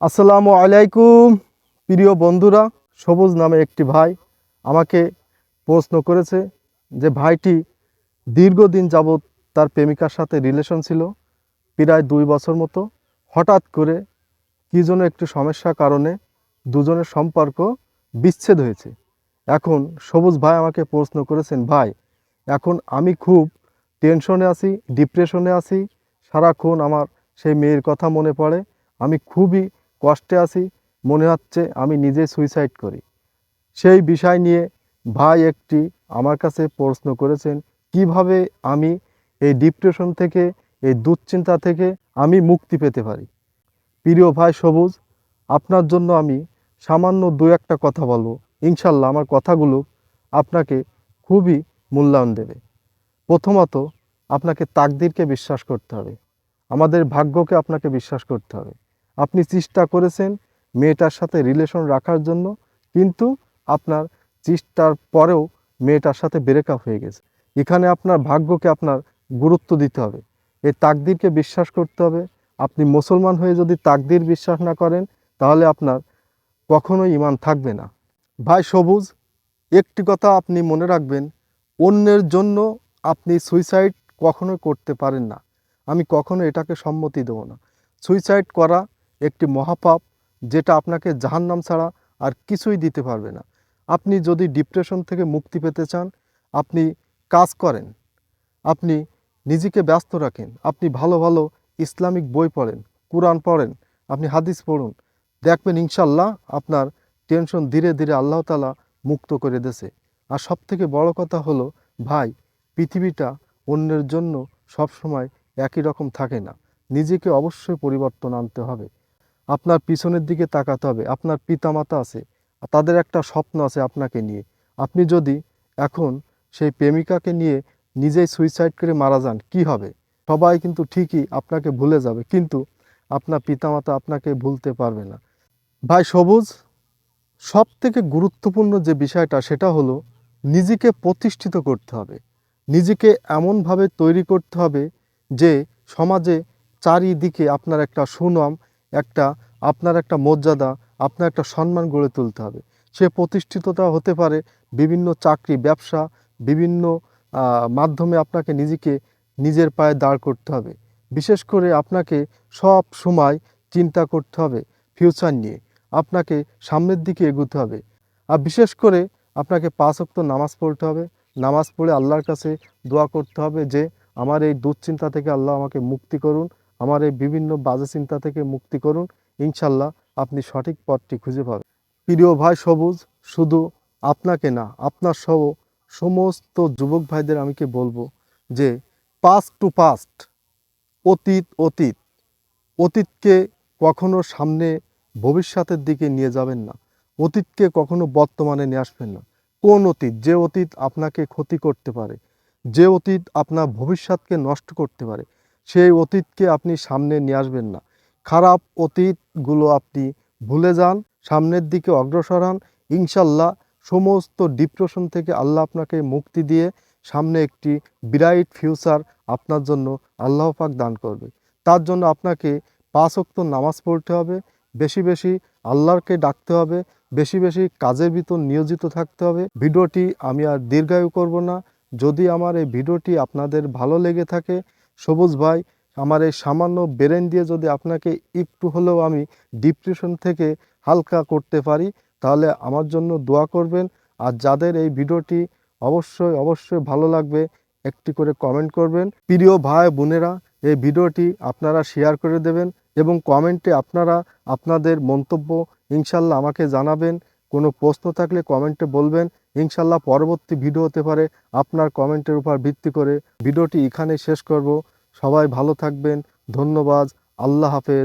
আসসালামু আলাইকুম প্রিয় বন্ধুরা। সবুজ নামে একটি ভাই আমাকে প্রশ্ন করেছে যে ভাইটি দীর্ঘদিন যাবৎ তার প্রেমিকার সাথে রিলেশন ছিল, প্রায় 2 বছর মতো। হঠাৎ করে কী যেন একটু সমস্যার কারণে দুজনের সম্পর্ক বিচ্ছেদ হয়েছে। এখন সবুজ ভাই আমাকে প্রশ্ন করেছেন, ভাই এখন আমি খুব টেনশনে আছি, ডিপ্রেশনে আছি, সারাক্ষণ আমার সেই মেয়ের কথা মনে পড়ে, আমি খুবই কষ্টে আছি, মনে হচ্ছে আমি নিজে সুইসাইড করি। সেই বিষয় নিয়ে ভাই একটি আমার কাছে প্রশ্ন করেছেন, কিভাবে আমি এই ডিপ্রেশন থেকে, এই দুশ্চিন্তা থেকে আমি মুক্তি পেতে পারি। প্রিয় ভাই সবুজ, আপনার জন্য আমি সামান্য দু একটা কথা বলবো। ইনশাল্লাহ আমার কথাগুলো আপনাকে খুবই মূল্যায়ন দেবে। প্রথমত, আপনাকে তাকদীরকে বিশ্বাস করতে হবে, আমাদের ভাগ্যকে আপনাকে বিশ্বাস করতে হবে। আপনি চেষ্টা করেছেন মেয়েটার সাথে রিলেশন রাখার জন্য, কিন্তু আপনার চেষ্টার পরেও মেয়েটার সাথে ব্রেকআপ হয়ে গেছে। এখানে আপনার ভাগ্যকে আপনার গুরুত্ব দিতে হবে, এই তাকদীরকে বিশ্বাস করতে হবে। আপনি মুসলমান হয়ে যদি তাকদীর বিশ্বাস না করেন, তাহলে আপনার কখনোই ঈমান থাকবে না। ভাই সবুজ, একটি কথা আপনি মনে রাখবেন, অন্যের জন্য আপনি সুইসাইড কখনোই করতে পারেন না। আমি কখনো এটাকে সম্মতি দেব না। সুইসাইড করা একটি মহাপাপ, যেটা আপনাকে জাহান্নাম ছাড়া আর কিছুই দিতে পারবে না। আপনি যদি ডিপ্রেশন থেকে মুক্তি পেতে চান, আপনি কাজ করেন, আপনি নিজেকে ব্যস্ত রাখেন, আপনি ভালো ভালো ইসলামিক বই পড়েন, কুরআন পড়েন, আপনি হাদিস পড়ুন, দেখবেন ইনশাল্লাহ আপনার টেনশন ধীরে ধীরে আল্লাহ তাআলা মুক্ত করে দেছে। আর সবথেকে বড় কথা হলো, ভাই পৃথিবীটা অন্যের জন্য সবসময় একই রকম থাকে না। নিজেকে অবশ্যই পরিবর্তন আনতে হবে। আপনার পিছনের দিকে তাকাতে হবে, আপনার পিতামাতা আছে, তাদের একটা স্বপ্ন আছে আপনাকে নিয়ে। আপনি যদি এখন সেই প্রেমিকাকে নিয়ে নিজেই সুইসাইড করে মারা যান, কি হবে? সবাই কিন্তু ঠিকই আপনাকে ভুলে যাবে, কিন্তু আপনার পিতামাতা আপনাকে ভুলতে পারবে না। ভাই সবুজ, সবথেকে গুরুত্বপূর্ণ যে বিষয়টা, সেটা হলো নিজেকে প্রতিষ্ঠিত করতে হবে। নিজেকে এমনভাবে তৈরি করতে হবে যে সমাজে চারিদিকে আপনার একটা সুনাম, আপনার একটা মর্যাদা, আপনার একটা সম্মান গড়ে তুলতে হবে। সে প্রতিষ্ঠিততা হতে পারে বিভিন্ন চাকরি, ব্যবসা, বিভিন্ন মাধ্যমে আপনাকে নিজেকে নিজের পায়ে দাঁড় করতে হবে। বিশেষ করে আপনাকে সব সময় চিন্তা করতে হবে ফিউচার নিয়ে, আপনাকে সামনের দিকে এগোতে হবে। আর বিশেষ করে আপনাকে 5 ওয়াক্ত নামাজ পড়তে হবে। নামাজ পড়ে আল্লাহর কাছে দোয়া করতে হবে যে আমার এই দুশ্চিন্তা থেকে আল্লাহ আমাকে মুক্তি করুন, আমার এই বিভিন্ন বাজে চিন্তা থেকে মুক্তি করুন। ইনশাল্লাহ আপনি সঠিক পথটি খুঁজে পাবেন। প্রিয় ভাই সবুজ, শুধু আপনাকে না, আপনার সহ সমস্ত যুবক ভাইদের আমি বলবো যে পাস্ট টু পাস্ট, অতীত অতীত, অতীতকে কখনো সামনে ভবিষ্যতের দিকে নিয়ে যাবেন না। অতীতকে কখনো বর্তমানে নিয়ে আসবেন না। কোন অতীত? যে অতীত আপনাকে ক্ষতি করতে পারে, যে অতীত আপনার ভবিষ্যৎকে নষ্ট করতে পারে, সেই অতীতকে আপনি সামনে নিয়ে আসবেন না। খারাপ অতীতগুলো আপনি ভুলে যান, সামনের দিকে অগ্রসর হন। ইনশাল্লাহ সমস্ত ডিপ্রেশন থেকে আল্লাহ আপনাকে মুক্তি দিয়ে সামনে একটি ব্রাইট ফিউচার আপনার জন্য আল্লাহ পাক দান করবে। তার জন্য আপনাকে 5 ওয়াক্ত নামাজ পড়তে হবে, বেশি বেশি আল্লাহকে ডাকতে হবে, বেশি বেশি কাজের ভিতর নিয়োজিত থাকতে হবে। ভিডিওটি আমি আর দীর্ঘায়ু করব না। যদি আমার এই ভিডিওটি আপনাদের ভালো লেগে থাকে, সবুজ ভাই, আমার এই সামান্য ব্রেন দিয়ে যদি আপনাকে একটু হলেও আমি ডিপ্রেশন থেকে হালকা করতে পারি, তাহলে আমার জন্য দোয়া করবেন। আর যাদের এই ভিডিওটি অবশ্যই অবশ্যই ভালো লাগবে, একটি করে কমেন্ট করবেন। প্রিয় ভাই বোনেরা, এই ভিডিওটি আপনারা শেয়ার করে দেবেন এবং কমেন্টে আপনারা আপনাদের মন্তব্য ইনশাল্লাহ আমাকে জানাবেন। কোনো প্রশ্ন থাকলে কমেন্টে বলবেন। ইনশাল্লাহ পরবর্তী ভিডিও হতে পারে আপনার কমেন্টের উপর ভিত্তি করে। ভিডিওটি এখানেই শেষ করব। সবাই ভালো থাকবেন। ধন্যবাদ। আল্লাহ হাফেজ।